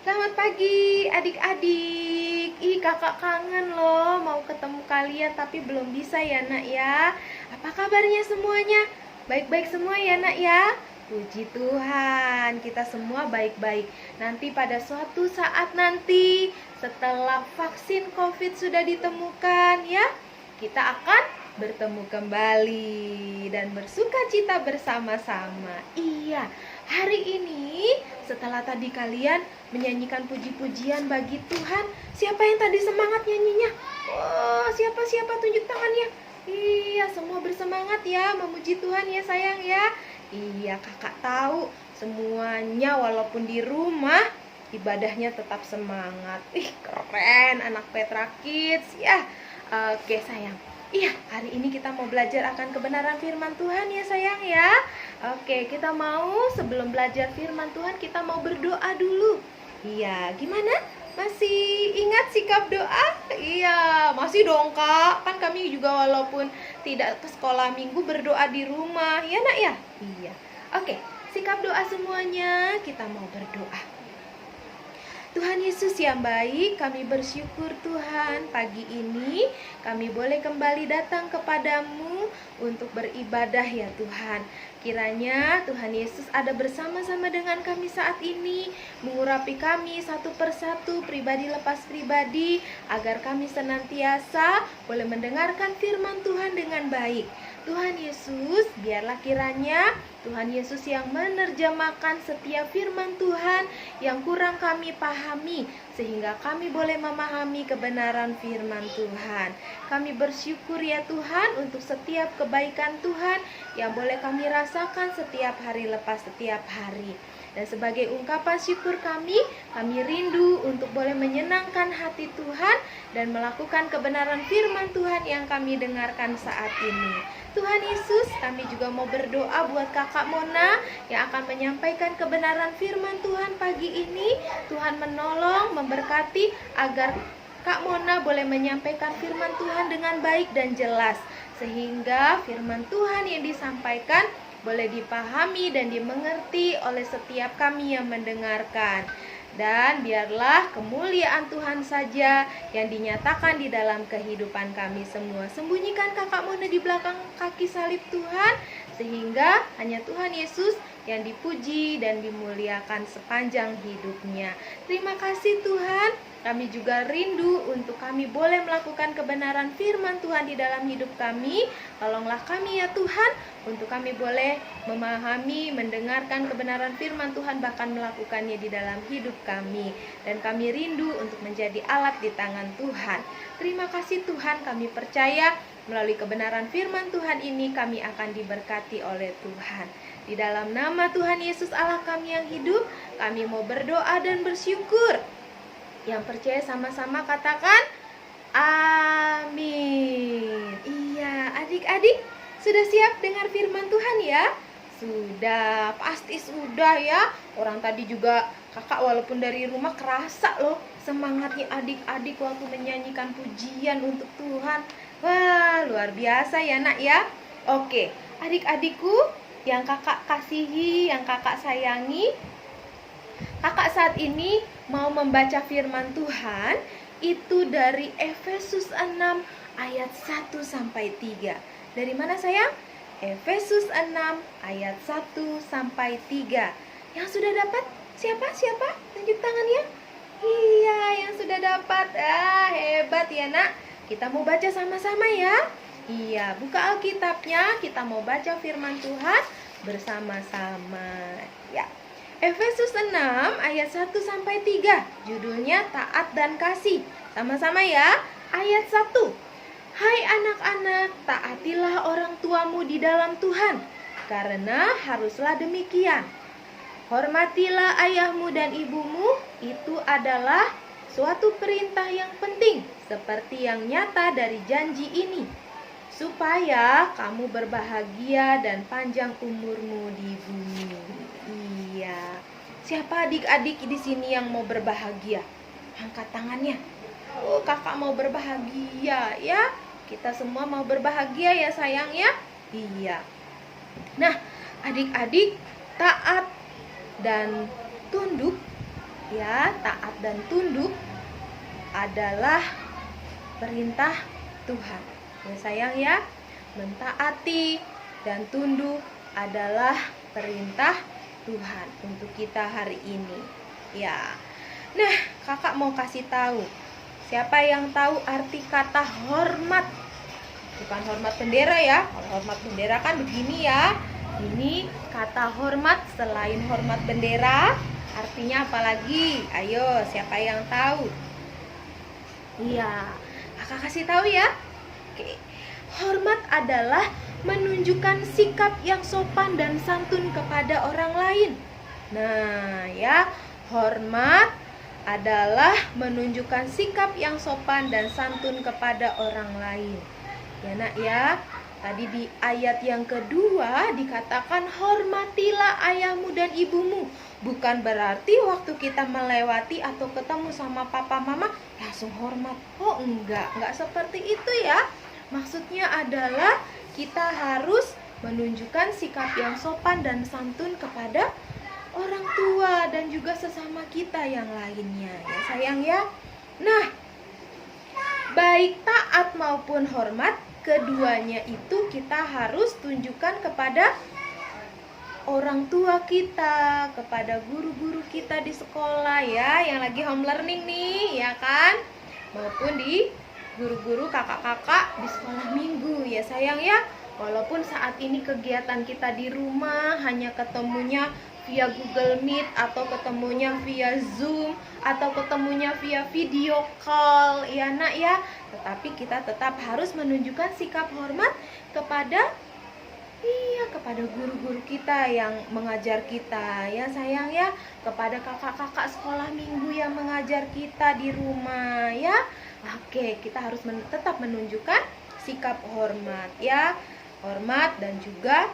Selamat pagi adik-adik. Ih, kakak kangen loh mau ketemu kalian tapi belum bisa ya nak ya. Apa kabarnya semuanya? Baik-baik semua ya nak ya. Puji Tuhan, kita semua baik-baik. Nanti pada suatu saat nanti setelah vaksin COVID sudah ditemukan ya, kita akan bertemu kembali dan bersuka cita bersama-sama. Iya, hari ini setelah tadi kalian menyanyikan puji-pujian bagi Tuhan, siapa yang tadi semangat nyanyinya? Oh, siapa tunjuk tangannya? Iya, semua bersemangat ya memuji Tuhan ya sayang ya. Iya, kakak tahu semuanya walaupun di rumah ibadahnya tetap semangat. Ih, keren anak Petra Kids ya. Oke sayang. Iya, hari ini kita mau belajar akan kebenaran firman Tuhan ya sayang ya. Oke, kita mau sebelum belajar firman Tuhan kita mau berdoa dulu. Iya, gimana? Masih ingat sikap doa? Iya, masih dong kak. Kan kami juga walaupun tidak ke sekolah minggu berdoa di rumah. Ya nak ya? Iya. Oke, sikap doa semuanya kita mau berdoa. Tuhan Yesus yang baik, kami bersyukur Tuhan pagi ini kami boleh kembali datang kepadamu untuk beribadah ya Tuhan. Kiranya Tuhan Yesus ada bersama-sama dengan kami saat ini, mengurapi kami satu persatu, pribadi lepas pribadi, agar kami senantiasa boleh mendengarkan firman Tuhan dengan baik. Tuhan Yesus, biarlah kiranya Tuhan Yesus yang menerjemahkan setiap firman Tuhan yang kurang kami pahami, sehingga kami boleh memahami kebenaran firman Tuhan. Kami bersyukur ya Tuhan untuk setiap kebaikan Tuhan yang boleh kami rasakan setiap hari lepas setiap hari. Dan sebagai ungkapan syukur kami rindu untuk boleh menyenangkan hati Tuhan dan melakukan kebenaran firman Tuhan yang kami dengarkan saat ini. Tuhan Yesus, kami juga mau berdoa buat kakak Mona yang akan menyampaikan kebenaran firman Tuhan pagi ini. Tuhan menolong, memberkati agar Kak Mona boleh menyampaikan firman Tuhan dengan baik dan jelas, sehingga firman Tuhan yang disampaikan boleh dipahami dan dimengerti oleh setiap kami yang mendengarkan. Dan biarlah kemuliaan Tuhan saja yang dinyatakan di dalam kehidupan kami semua. Sembunyikan kakak Mona di belakang kaki salib Tuhan, sehingga hanya Tuhan Yesus yang dipuji dan dimuliakan sepanjang hidupnya. Terima kasih Tuhan. Kami juga rindu untuk kami boleh melakukan kebenaran firman Tuhan di dalam hidup kami. Tolonglah kami ya Tuhan, untuk kami boleh memahami, mendengarkan kebenaran firman Tuhan, bahkan melakukannya di dalam hidup kami. Dan kami rindu untuk menjadi alat di tangan Tuhan. Terima kasih Tuhan, kami percaya melalui kebenaran firman Tuhan ini kami akan diberkati oleh Tuhan. Di dalam nama Tuhan Yesus Allah kami yang hidup, kami mau berdoa dan bersyukur. Yang percaya sama-sama katakan amin. Iya, adik-adik sudah siap dengar firman Tuhan ya? Sudah, pasti sudah ya. Orang tadi juga kakak walaupun dari rumah kerasa loh semangatnya adik-adik waktu menyanyikan pujian untuk Tuhan. Wah, luar biasa ya nak ya. Oke, adik-adikku yang kakak kasihi, yang kakak sayangi, kakak saat ini mau membaca firman Tuhan itu dari Efesus 6 ayat 1 sampai 3. Dari mana sayang? Efesus 6 ayat 1 sampai 3. Yang sudah dapat? Siapa? Tunjuk tangannya. Iya, yang sudah dapat. Hebat ya nak. Kita mau baca sama-sama ya. Iya, buka Alkitabnya. Kita mau baca firman Tuhan bersama-sama. Ya. Efesus 6 ayat 1 sampai 3. Judulnya taat dan kasih. Sama-sama ya. Ayat 1. Hai anak-anak, taatilah orang tuamu di dalam Tuhan, karena haruslah demikian. Hormatilah ayahmu dan ibumu, itu adalah suatu perintah yang penting, seperti yang nyata dari janji ini, supaya kamu berbahagia dan panjang umurmu di bumi. Iya. Siapa adik-adik di sini yang mau berbahagia? Angkat tangannya. Oh, kakak mau berbahagia ya. Kita semua mau berbahagia ya sayang ya. Iya. Nah, adik-adik taat dan tunduk Ya, taat dan tunduk adalah perintah Tuhan. Ya sayang ya, mentaati dan tunduk adalah perintah Tuhan untuk kita hari ini. Ya. Nah, kakak mau kasih tahu. Siapa yang tahu arti kata hormat? Bukan hormat bendera ya. Kalau hormat bendera kan begini ya. Ini kata hormat, selain hormat bendera, artinya apa lagi? Ayo, siapa yang tahu? Iya, kakak kasih tahu ya. Oke. Hormat adalah menunjukkan sikap yang sopan dan santun kepada orang lain. Nah, ya, hormat adalah menunjukkan sikap yang sopan dan santun kepada orang lain. Ya nak ya, tadi di ayat yang kedua dikatakan hormatilah ayahmu dan ibumu. Bukan berarti waktu kita melewati atau ketemu sama papa mama langsung hormat. Oh enggak seperti itu ya. Maksudnya adalah kita harus menunjukkan sikap yang sopan dan santun kepada orang tua dan juga sesama kita yang lainnya. Ya sayang ya. Nah, baik taat maupun hormat, keduanya itu kita harus tunjukkan kepada orang tua kita, kepada guru-guru kita di sekolah ya, yang lagi home learning nih, ya kan? Maupun di guru-guru kakak-kakak di sekolah minggu ya sayang ya. Walaupun saat ini kegiatan kita di rumah hanya ketemunya via Google Meet atau ketemunya via Zoom atau ketemunya via video call ya nak ya, tetapi kita tetap harus menunjukkan sikap hormat kepada kepada guru-guru kita yang mengajar kita ya sayang ya, kepada kakak-kakak sekolah minggu yang mengajar kita di rumah ya. Oke, kita harus tetap menunjukkan sikap hormat ya, hormat dan juga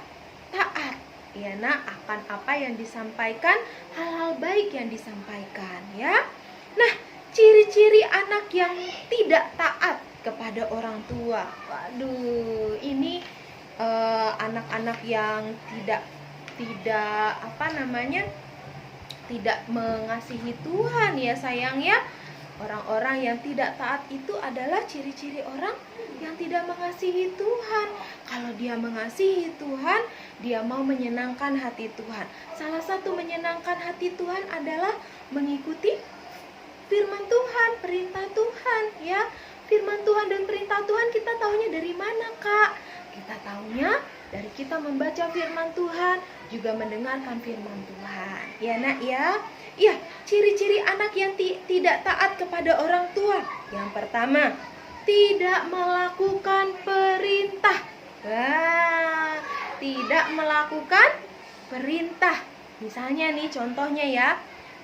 taat ya nak akan apa yang disampaikan, hal-hal baik yang disampaikan ya. Nah, ciri-ciri anak yang tidak taat kepada orang tua. Waduh, ini anak-anak yang tidak tidak mengasihi Tuhan ya sayang ya. Orang-orang yang tidak taat itu adalah ciri-ciri orang yang tidak mengasihi Tuhan. Kalau dia mengasihi Tuhan, dia mau menyenangkan hati Tuhan. Salah satu menyenangkan hati Tuhan adalah mengikuti firman Tuhan, perintah Tuhan ya. Firman Tuhan dan perintah Tuhan kita taunya dari mana kak? Kita taunya dari kita membaca firman Tuhan, juga mendengarkan firman Tuhan. Ya nak ya. Iya, ciri-ciri anak yang tidak taat kepada orang tua. Yang pertama, tidak melakukan perintah. Wah, tidak melakukan perintah. Misalnya nih contohnya ya,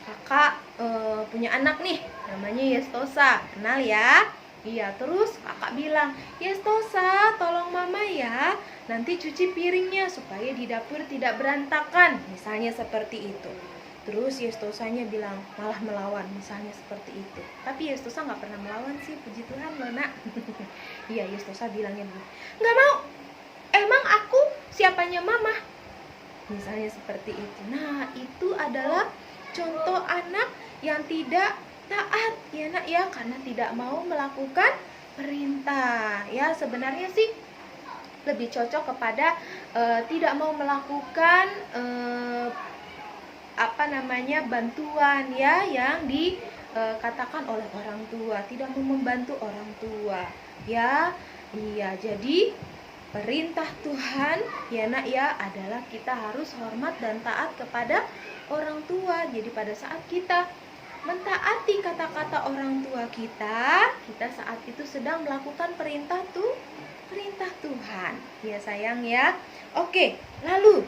kakak punya anak nih, namanya Yestosa. Kenal ya? Iya, terus kakak bilang, Yestosa tolong mama ya, nanti cuci piringnya supaya di dapur tidak berantakan. Misalnya seperti itu. Terus Yestosanya bilang, malah melawan, misalnya seperti itu. Tapi Yestosa gak pernah melawan sih, puji Tuhan loh nak. Iya, Yestosa bilangnya begini, gak mau, emang aku siapanya mama? Misalnya seperti itu. Nah, itu adalah contoh anak yang tidak taat ya nak ya, karena tidak mau melakukan perintah. Ya, sebenarnya sih lebih cocok kepada tidak mau melakukan bantuan ya yang dikatakan oleh orang tua, tidak mau membantu orang tua ya. Iya, jadi perintah Tuhan ya nak ya adalah kita harus hormat dan taat kepada orang tua. Jadi pada saat kita mentaati kata-kata orang tua kita saat itu sedang melakukan perintah Tuhan ya sayang ya. Oke, lalu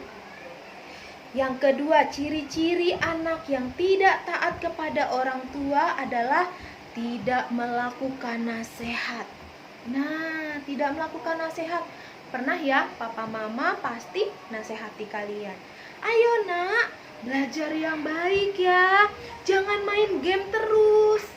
yang kedua, ciri-ciri anak yang tidak taat kepada orang tua adalah tidak melakukan nasihat. Nah, tidak melakukan nasihat. Pernah ya, papa mama pasti nasihati kalian. Ayo nak, belajar yang baik ya. Jangan main game terus.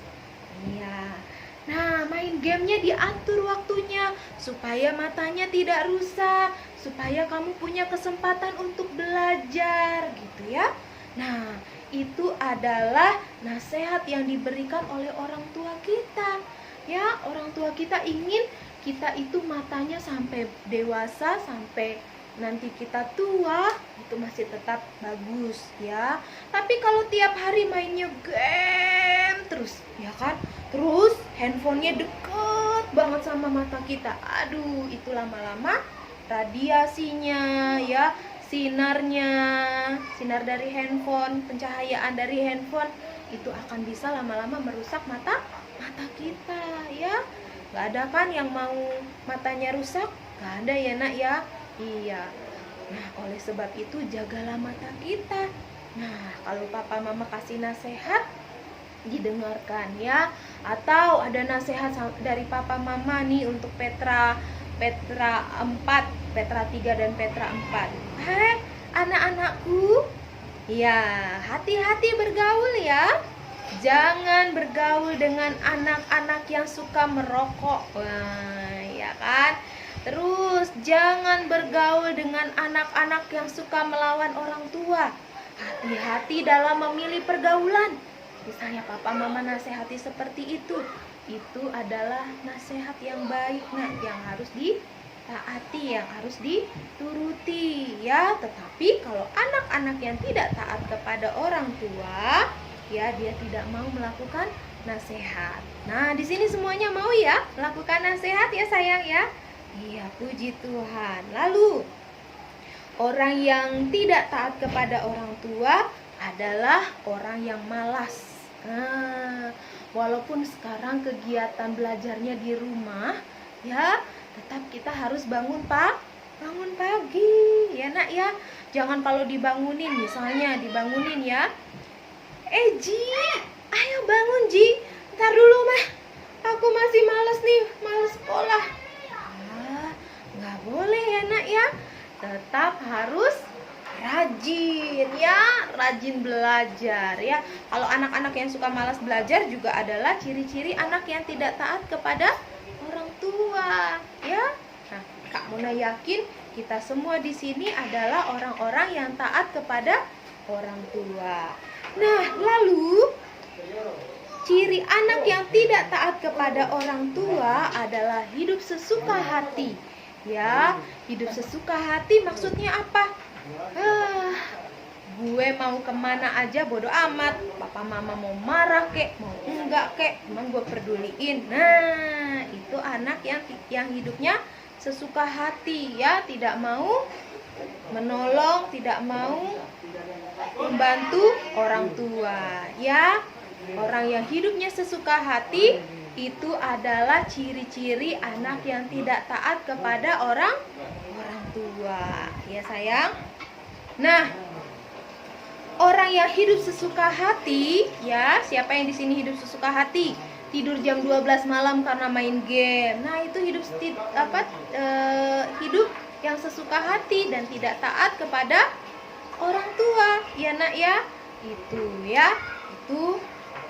Iya. Nah, main gamenya diatur waktunya supaya matanya tidak rusak, supaya kamu punya kesempatan untuk belajar gitu ya. Nah, itu adalah nasihat yang diberikan oleh orang tua kita. Ya, orang tua kita ingin kita itu matanya sampai dewasa, sampai nanti kita tua itu masih tetap bagus ya. Tapi kalau tiap hari mainnya game terus, ya kan? Terus handphonenya deket banget sama mata kita. Aduh, itu lama-lama radiasinya ya, sinar dari handphone, pencahayaan dari handphone itu akan bisa lama-lama merusak mata kita ya. Gak ada kan yang mau matanya rusak? Gak ada ya nak ya. Iya. Nah, oleh sebab itu jagalah mata kita. Nah, kalau papa mama kasih nasihat, didengarkan ya. Atau ada nasihat dari papa mama nih untuk Petra 4, Petra 3 dan Petra 4. Anak-anakku, ya, hati-hati bergaul ya. Jangan bergaul dengan anak-anak yang suka merokok. Wah, ya kan? Terus jangan bergaul dengan anak-anak yang suka melawan orang tua. Hati-hati dalam memilih pergaulan. Misalnya papa mama nasihati seperti itu adalah nasihat yang baik, nah, yang harus ditaati, yang harus dituruti ya. Tetapi kalau anak-anak yang tidak taat kepada orang tua, ya, dia tidak mau melakukan nasihat. Nah, di sini semuanya mau ya melakukan nasihat ya sayang ya. Iya, puji Tuhan. Lalu orang yang tidak taat kepada orang tua adalah orang yang malas. Walaupun sekarang kegiatan belajarnya di rumah, ya, tetap kita harus bangun pagi, ya nak ya. Jangan kalau dibangunin, misalnya dibangunin ya, Ji, ayo bangun Ji, ntar dulu mah, aku masih males nih, males sekolah. Nggak boleh ya nak ya, tetap harus rajin ya, rajin belajar ya. Kalau anak-anak yang suka malas belajar juga adalah ciri-ciri anak yang tidak taat kepada orang tua ya. Nah, Kak Muna yakin kita semua di sini adalah orang-orang yang taat kepada orang tua. Nah, lalu ciri anak yang tidak taat kepada orang tua adalah hidup sesuka hati. Ya, hidup sesuka hati maksudnya apa? Gue mau kemana aja bodo amat. Papa mama mau marah kek, mau enggak kek, emang gue peduliin. Nah, itu anak yang hidupnya sesuka hati ya, tidak mau menolong, tidak mau membantu orang tua ya. Orang yang hidupnya sesuka hati itu adalah ciri-ciri anak yang tidak taat kepada orang tua ya sayang. Nah, orang yang hidup sesuka hati ya, siapa yang di sini hidup sesuka hati? Tidur jam 12 malam karena main game. Nah, itu hidup hidup yang sesuka hati dan tidak taat kepada orang tua ya nak ya. Itu ya, itu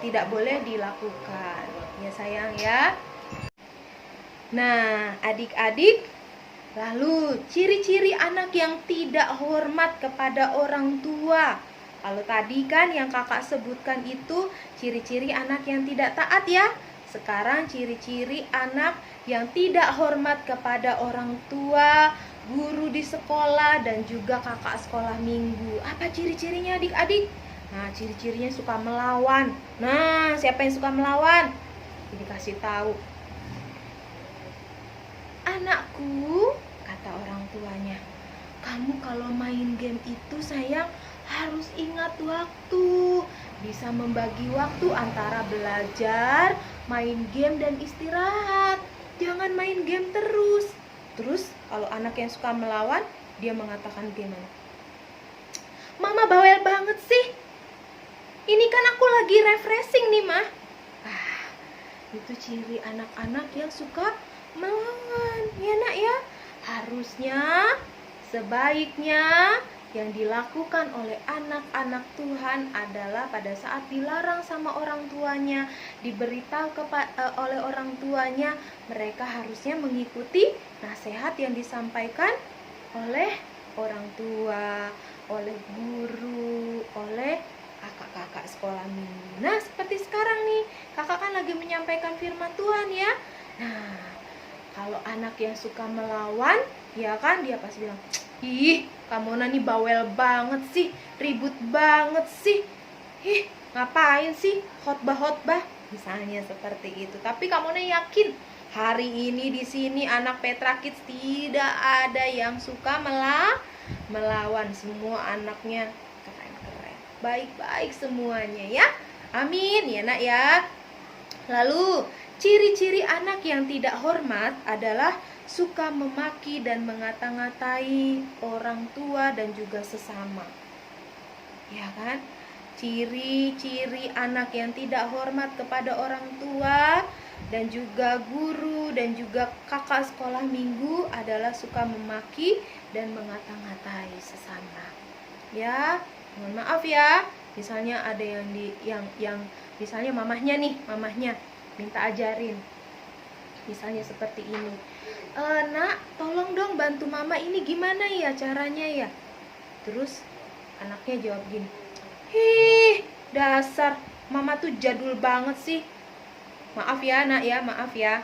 tidak boleh dilakukan ya sayang ya. Nah, adik-adik, lalu ciri-ciri anak yang tidak hormat kepada orang tua. Kalau tadi kan yang kakak sebutkan itu ciri-ciri anak yang tidak taat ya. Sekarang ciri-ciri anak yang tidak hormat kepada orang tua, guru di sekolah, dan juga kakak sekolah minggu. Apa ciri-cirinya adik-adik? Nah, ciri-cirinya suka melawan. Nah, siapa yang suka melawan? Ini kasih tahu. Anakku, kata orang tuanya, kamu kalau main game itu sayang harus ingat waktu. Bisa membagi waktu antara belajar, main game, dan istirahat. Jangan main game terus. Terus kalau anak yang suka melawan, dia mengatakan gimana? Mama bawel banget sih. Ini kan aku lagi refreshing nih mah. Itu ciri anak-anak yang suka melawan ya nak ya. Harusnya sebaiknya yang dilakukan oleh anak-anak Tuhan adalah pada saat dilarang sama orang tuanya, diberitahu oleh orang tuanya, mereka harusnya mengikuti nasihat yang disampaikan oleh orang tua, oleh guru, oleh kakak-kakak sekolah minggu. Nah, seperti sekarang nih, kakak kan lagi menyampaikan firman Tuhan ya. Nah, kalau anak yang suka melawan, ya kan, dia pasti bilang, ih, kamu nih bawel banget sih, ribut banget sih, ih, ngapain sih khotbah-khotbah, misalnya seperti itu. Tapi kamu yakin hari ini di sini anak Petra Kids tidak ada yang suka melawan. Semua anaknya keren-keren, baik-baik semuanya ya. Amin ya nak ya. Lalu ciri-ciri anak yang tidak hormat adalah suka memaki dan mengata-ngatai orang tua dan juga sesama. Ya kan? Ciri-ciri anak yang tidak hormat kepada orang tua dan juga guru dan juga kakak sekolah minggu adalah suka memaki dan mengata-ngatai sesama. Ya, mohon maaf ya. Misalnya ada yang misalnya mamahnya minta ajarin. Misalnya seperti ini. Nak, tolong dong bantu mama ini gimana ya caranya ya? Terus anaknya jawab gini, "Hih, dasar mama tuh jadul banget sih." Maaf ya nak ya, maaf ya.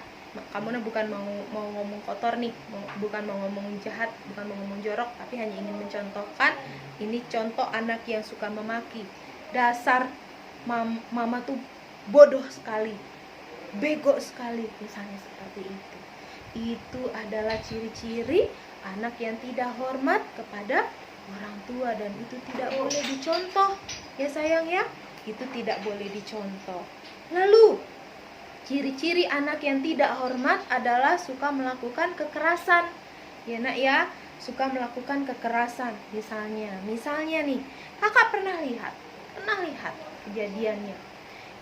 Kamu bukan mau ngomong kotor nih, bukan mau ngomong jahat, bukan mau ngomong jorok, tapi hanya ingin mencontohkan. Ini contoh anak yang suka memaki. Dasar mama tuh bodoh sekali, bego sekali, misalnya seperti itu. Itu adalah ciri-ciri anak yang tidak hormat kepada orang tua, dan itu tidak boleh dicontoh ya sayang ya, itu tidak boleh dicontoh. Lalu ciri-ciri anak yang tidak hormat adalah suka melakukan kekerasan. Ya nak ya, suka melakukan kekerasan. Misalnya nih, kakak pernah lihat kejadiannya.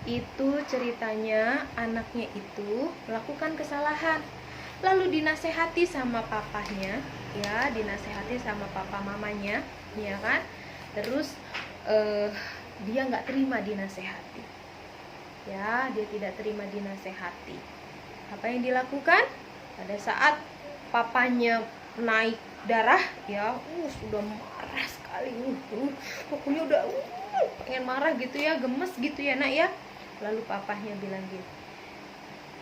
Itu ceritanya anaknya itu melakukan kesalahan. Lalu dinasehati sama papahnya, ya, dinasehati sama papa mamanya, ya kan? Terus dia nggak terima dinasehati. Ya, dia tidak terima dinasehati. Apa yang dilakukan? Pada saat papanya naik darah, ya, sudah marah sekali, pokoknya udah pengen marah gitu ya, gemes gitu ya nak ya. Lalu papahnya bilang gini,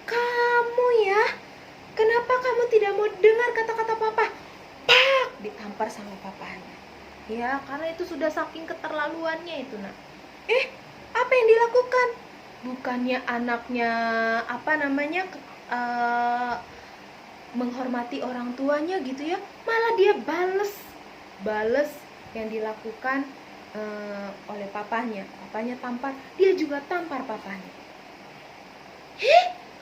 "Kamu ya, kenapa kamu tidak mau dengar kata-kata papa?" Pak, ditampar sama papahnya. Ya, karena itu sudah saking keterlaluannya itu nak. Apa yang dilakukan? Bukannya anaknya menghormati orang tuanya gitu ya, malah dia bales yang dilakukan oleh papanya tampar, dia juga tampar papanya.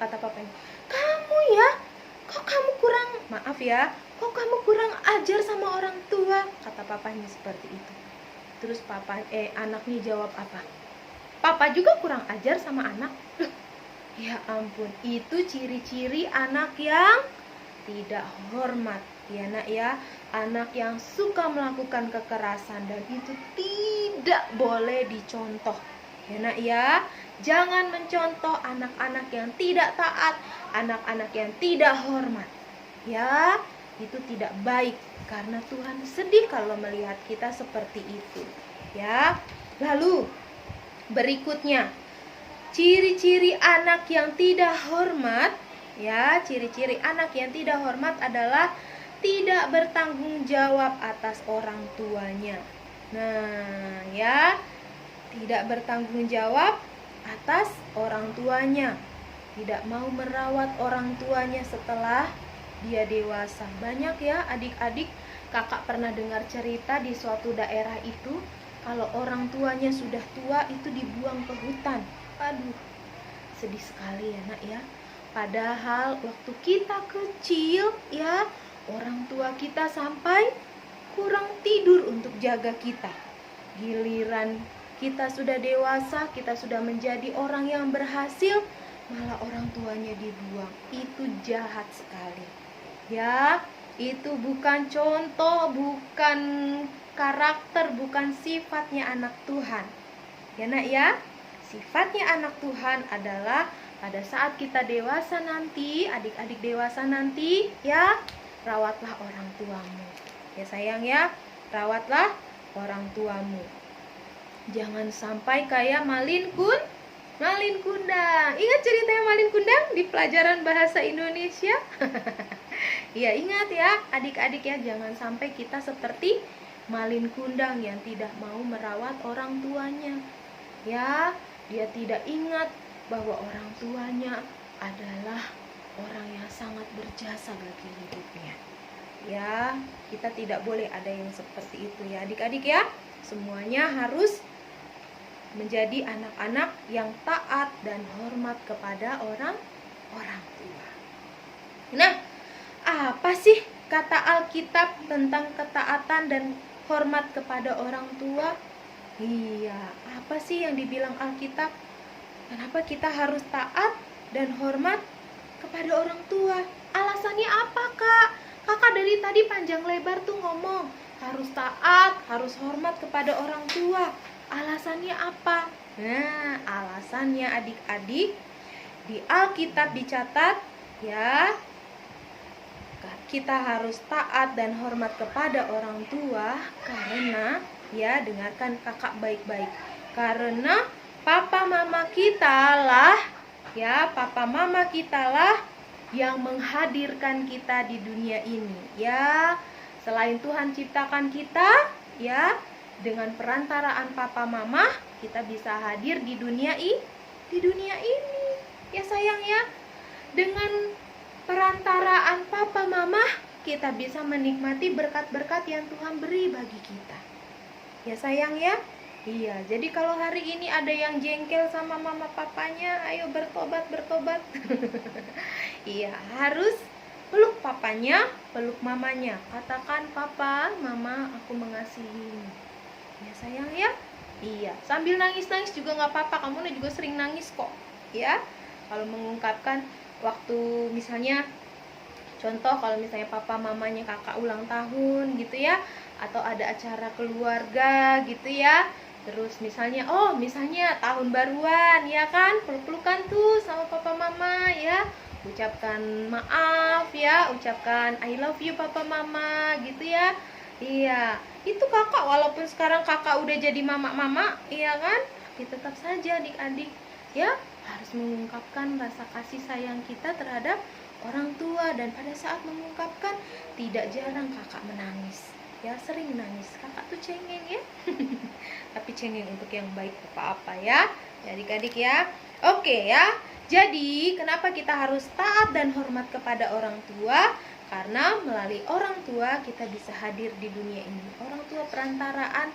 Kata papanya, "Kamu ya, kok kamu kurang ajar sama orang tua," kata papanya seperti itu. Terus anaknya jawab apa? "Papa juga kurang ajar sama anak." Ya ampun, itu ciri-ciri anak yang tidak hormat ya nak ya, anak yang suka melakukan kekerasan, dan itu tidak boleh dicontoh ya nak ya. Jangan mencontoh anak-anak yang tidak taat, anak-anak yang tidak hormat ya, itu tidak baik, karena Tuhan sedih kalau melihat kita seperti itu ya. Lalu berikutnya, ciri-ciri anak yang tidak hormat ya, ciri-ciri anak yang tidak hormat adalah tidak bertanggung jawab atas orang tuanya. Nah ya, tidak bertanggung jawab atas orang tuanya, tidak mau merawat orang tuanya setelah dia dewasa. Banyak ya adik-adik, kakak pernah dengar cerita di suatu daerah itu, kalau orang tuanya sudah tua itu dibuang ke hutan. Aduh, sedih sekali ya nak ya. Padahal waktu kita kecil ya, orang tua kita sampai kurang tidur untuk jaga kita. Giliran kita sudah dewasa, kita sudah menjadi orang yang berhasil, malah orang tuanya dibuang. Itu jahat sekali ya. Itu bukan contoh, bukan karakter, bukan sifatnya anak Tuhan ya nak ya. Sifatnya anak Tuhan adalah pada saat kita dewasa nanti, adik-adik dewasa nanti ya, rawatlah orang tuamu ya sayang ya, rawatlah orang tuamu. Jangan sampai kayak Malin Kundang. Ingat ceritanya Malin Kundang di pelajaran bahasa Indonesia? Ya, ingat ya, adik-adik ya, jangan sampai kita seperti Malin Kundang yang tidak mau merawat orang tuanya. Ya, dia tidak ingat bahwa orang tuanya adalah orang yang sangat berjasa bagi hidupnya. Ya, kita tidak boleh ada yang seperti itu ya, adik-adik ya. Semuanya harus menjadi anak-anak yang taat dan hormat kepada orang tua. Nah, apa sih kata Alkitab tentang ketaatan dan hormat kepada orang tua? Iya, apa sih yang dibilang Alkitab? Kenapa kita harus taat dan hormat kepada orang tua? Alasannya apa, Kak? Kakak dari tadi panjang lebar tuh ngomong harus taat, harus hormat kepada orang tua. Alasannya apa? Nah, alasannya adik-adik di Alkitab dicatat ya, kita harus taat dan hormat kepada orang tua karena ya, dengarkan kakak baik-baik. Karena papa mama kita lah yang menghadirkan kita di dunia ini ya. Selain Tuhan ciptakan kita ya, dengan perantaraan papa mama kita bisa hadir di dunia ini. Ya sayang ya. Dengan perantaraan papa mama kita bisa menikmati berkat-berkat yang Tuhan beri bagi kita. Ya sayang ya. Iya, jadi kalau hari ini ada yang jengkel sama mama papanya, ayo bertobat. Iya, harus peluk papanya, peluk mamanya. Katakan, papa, mama, aku mengasihimu. Ya sayang ya. Iya, sambil nangis-nangis juga gak apa-apa. Kamu juga sering nangis kok ya. Kalau mengungkapkan waktu misalnya, contoh kalau misalnya papa mamanya kakak ulang tahun gitu ya, atau ada acara keluarga gitu ya, terus misalnya tahun baruan ya kan, peluk-pelukan tuh sama papa mama ya, ucapkan maaf ya, ucapkan I love you papa mama gitu ya. Iya, itu kakak walaupun sekarang kakak udah jadi mama-mama, iya kan? Tapi tetap saja adik-adik ya harus mengungkapkan rasa kasih sayang kita terhadap orang tua. Dan pada saat mengungkapkan, tidak jarang kakak menangis. Ya, sering nangis. Kakak tuh cengeng ya. Tapi cengeng untuk yang baik apa-apa ya. Adik-adik ya. Oke ya. Jadi, kenapa kita harus taat dan hormat kepada orang tua? Karena melalui orang tua kita bisa hadir di dunia ini. Orang tua perantaraan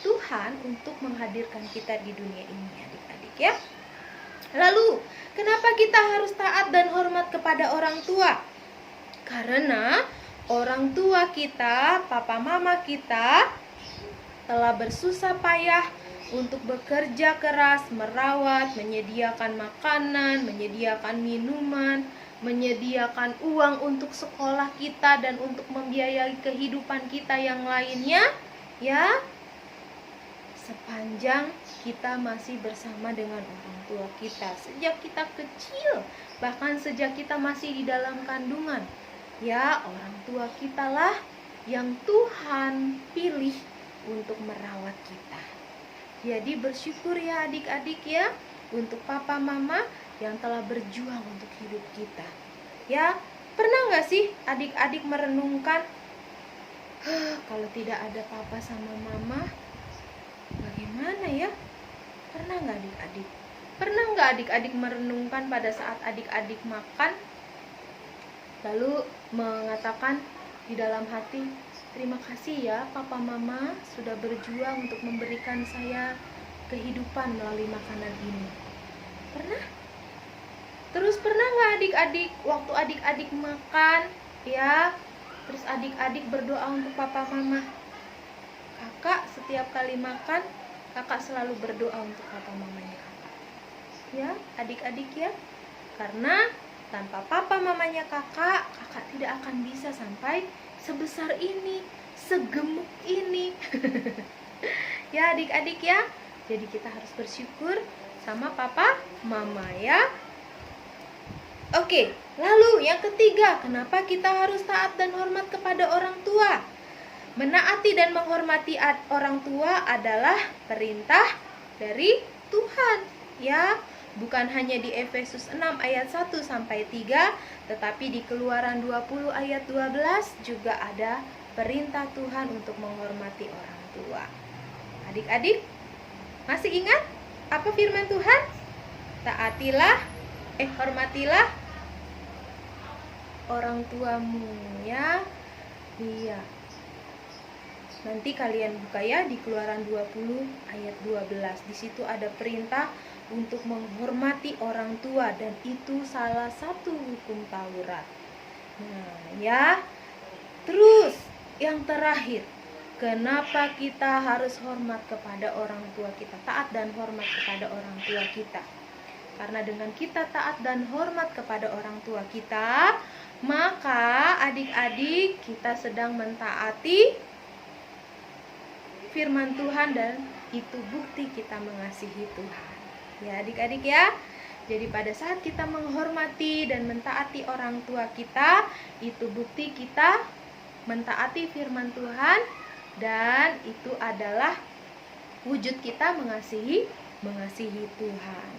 Tuhan untuk menghadirkan kita di dunia ini, adik-adik ya. Lalu, kenapa kita harus taat dan hormat kepada orang tua? Karena orang tua kita, papa mama kita telah bersusah payah untuk bekerja keras, merawat, menyediakan makanan, menyediakan minuman, menyediakan uang untuk sekolah kita dan untuk membiayai kehidupan kita yang lainnya ya, sepanjang kita masih bersama dengan orang tua kita, sejak kita kecil, bahkan sejak kita masih di dalam kandungan ya. Orang tua kita lah yang Tuhan pilih untuk merawat kita. Jadi bersyukur ya adik-adik ya, untuk papa mama yang telah berjuang untuk hidup kita ya. Pernah gak sih adik-adik merenungkan, kalau tidak ada papa sama mama bagaimana ya? Pernah gak adik-adik? Pernah gak adik-adik merenungkan pada saat adik-adik makan lalu mengatakan di dalam hati, terima kasih ya papa mama sudah berjuang untuk memberikan saya kehidupan melalui makanan ini. Pernah? Terus pernah gak adik-adik waktu adik-adik makan ya, terus adik-adik berdoa untuk papa mama? Kakak setiap kali makan, kakak selalu berdoa untuk papa mamanya kakak ya, adik-adik ya. Karena tanpa papa mamanya kakak, kakak tidak akan bisa sampai sebesar ini, segemuk ini. Ya adik-adik ya. Jadi kita harus bersyukur sama papa mama ya. Oke, lalu yang ketiga, kenapa kita harus taat dan hormat kepada orang tua? Menaati dan menghormati orang tua adalah perintah dari Tuhan, ya. Bukan hanya di Efesus 6 ayat 1 sampai 3, tetapi di Keluaran 20 ayat 12 juga ada perintah Tuhan untuk menghormati orang tua. Adik-adik, masih ingat apa firman Tuhan? Hormatilah orang tuamu, ya. Iya. Nanti kalian buka ya di Keluaran 20 ayat 12. Di situ ada perintah untuk menghormati orang tua dan itu salah satu hukum Taurat. Nah, ya. Terus yang terakhir, kenapa kita harus hormat kepada orang tua kita? Taat dan hormat kepada orang tua kita. Karena dengan kita taat dan hormat kepada orang tua kita, maka adik-adik kita sedang mentaati firman Tuhan dan itu bukti kita mengasihi Tuhan. Ya adik-adik ya. Jadi pada saat kita menghormati dan mentaati orang tua kita, itu bukti kita mentaati firman Tuhan dan itu adalah wujud kita mengasihi Tuhan.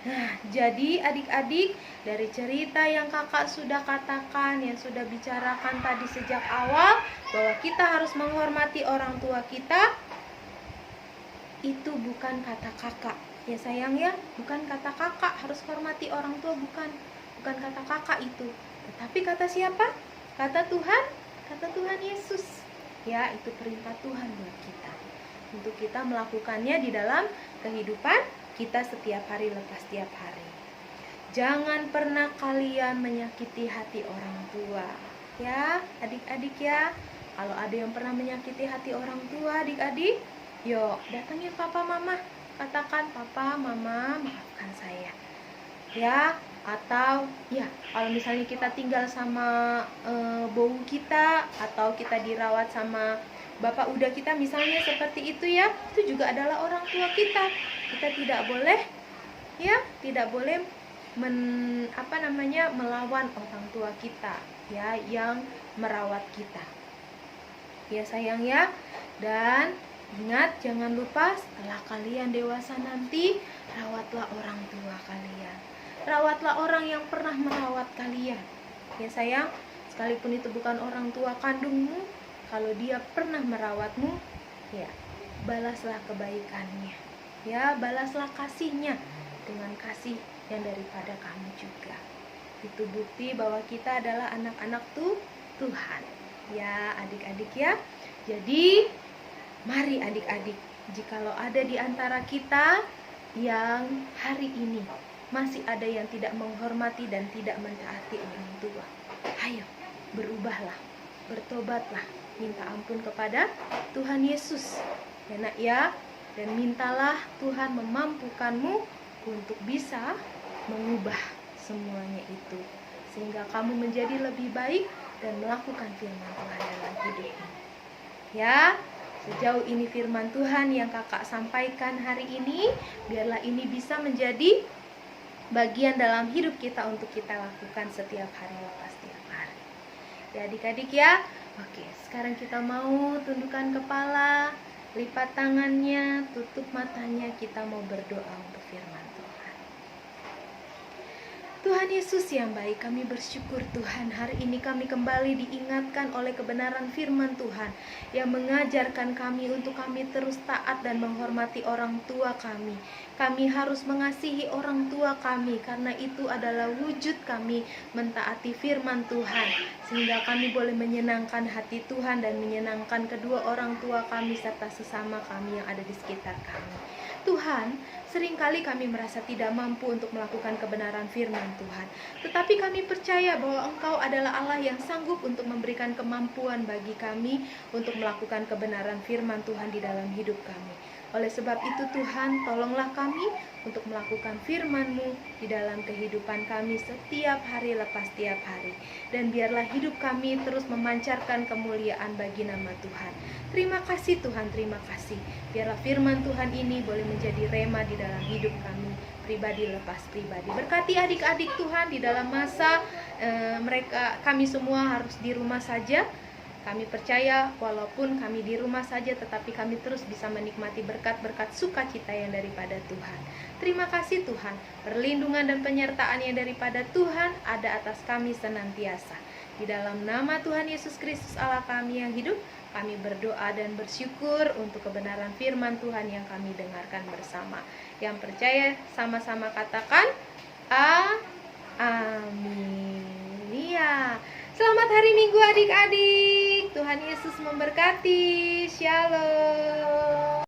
Nah, jadi adik-adik, dari cerita yang kakak sudah katakan, yang sudah bicarakan tadi sejak awal, bahwa kita harus menghormati orang tua kita, itu bukan kata kakak. Ya sayang ya, bukan kata kakak harus hormati orang tua, bukan kata kakak itu. Tetapi kata siapa? Kata Tuhan Yesus. Ya, itu perintah Tuhan buat kita. Untuk kita melakukannya di dalam kehidupan kita setiap hari lepas setiap hari. Jangan pernah kalian menyakiti hati orang tua. Ya, adik-adik ya. Kalau ada yang pernah menyakiti hati orang tua, adik-adik, yuk datangin papa mama. Katakan, papa mama maafkan saya. Ya, atau ya kalau misalnya kita tinggal sama bau kita atau kita dirawat sama bapak udah kita misalnya seperti itu ya, itu juga adalah orang tua kita. Kita tidak boleh melawan orang tua kita ya yang merawat kita. Ya sayang ya. Dan ingat, jangan lupa setelah kalian dewasa nanti, rawatlah orang tua kalian. Rawatlah orang yang pernah merawat kalian. Ya sayang, sekalipun itu bukan orang tua kandungmu, kalau dia pernah merawatmu, ya balaslah kebaikannya. Ya, balaslah kasihnya dengan kasih yang daripada kamu juga. Itu bukti bahwa kita adalah anak-anak Tuhan. Ya, adik-adik ya. Jadi, mari adik-adik, jikalau ada di antara kita yang hari ini masih ada yang tidak menghormati dan tidak mentaati orang tua, ayo berubahlah, bertobatlah, minta ampun kepada Tuhan Yesus. Ya nak ya. Dan mintalah Tuhan memampukanmu untuk bisa mengubah semuanya itu, sehingga kamu menjadi lebih baik dan melakukan firman Tuhan dalam hidupmu. Ya, sejauh ini firman Tuhan yang kakak sampaikan hari ini, biarlah ini bisa menjadi bagian dalam hidup kita untuk kita lakukan setiap hari lepas setiap hari. Ya adik-adik ya. Oke, sekarang kita mau tundukkan kepala, lipat tangannya, tutup matanya, kita mau berdoa untuk firman Tuhan. Tuhan Yesus yang baik, kami bersyukur Tuhan, hari ini kami kembali diingatkan oleh kebenaran firman Tuhan yang mengajarkan kami untuk kami terus taat dan menghormati orang tua kami. Kami harus mengasihi orang tua kami karena itu adalah wujud kami mentaati firman Tuhan, sehingga kami boleh menyenangkan hati Tuhan dan menyenangkan kedua orang tua kami serta sesama kami yang ada di sekitar kami. Tuhan, seringkali kami merasa tidak mampu untuk melakukan kebenaran firman Tuhan, tetapi kami percaya bahwa Engkau adalah Allah yang sanggup untuk memberikan kemampuan bagi kami untuk melakukan kebenaran firman Tuhan di dalam hidup kami. Oleh sebab itu Tuhan, tolonglah kami untuk melakukan firman-Mu di dalam kehidupan kami setiap hari lepas setiap hari. Dan biarlah hidup kami terus memancarkan kemuliaan bagi nama Tuhan. Terima kasih Tuhan, terima kasih. Biarlah firman Tuhan ini boleh menjadi rema di dalam hidup kami, pribadi lepas pribadi. Berkati adik-adik Tuhan di dalam masa kami semua harus di rumah saja. Kami percaya walaupun kami di rumah saja, tetapi kami terus bisa menikmati berkat-berkat sukacita yang daripada Tuhan. Terima kasih Tuhan, perlindungan dan penyertaan yang daripada Tuhan ada atas kami senantiasa. Di dalam nama Tuhan Yesus Kristus Allah kami yang hidup, kami berdoa dan bersyukur untuk kebenaran firman Tuhan yang kami dengarkan bersama. Yang percaya sama-sama katakan amin. Ya. Selamat hari Minggu adik-adik. Tuhan Yesus memberkati. Shalom.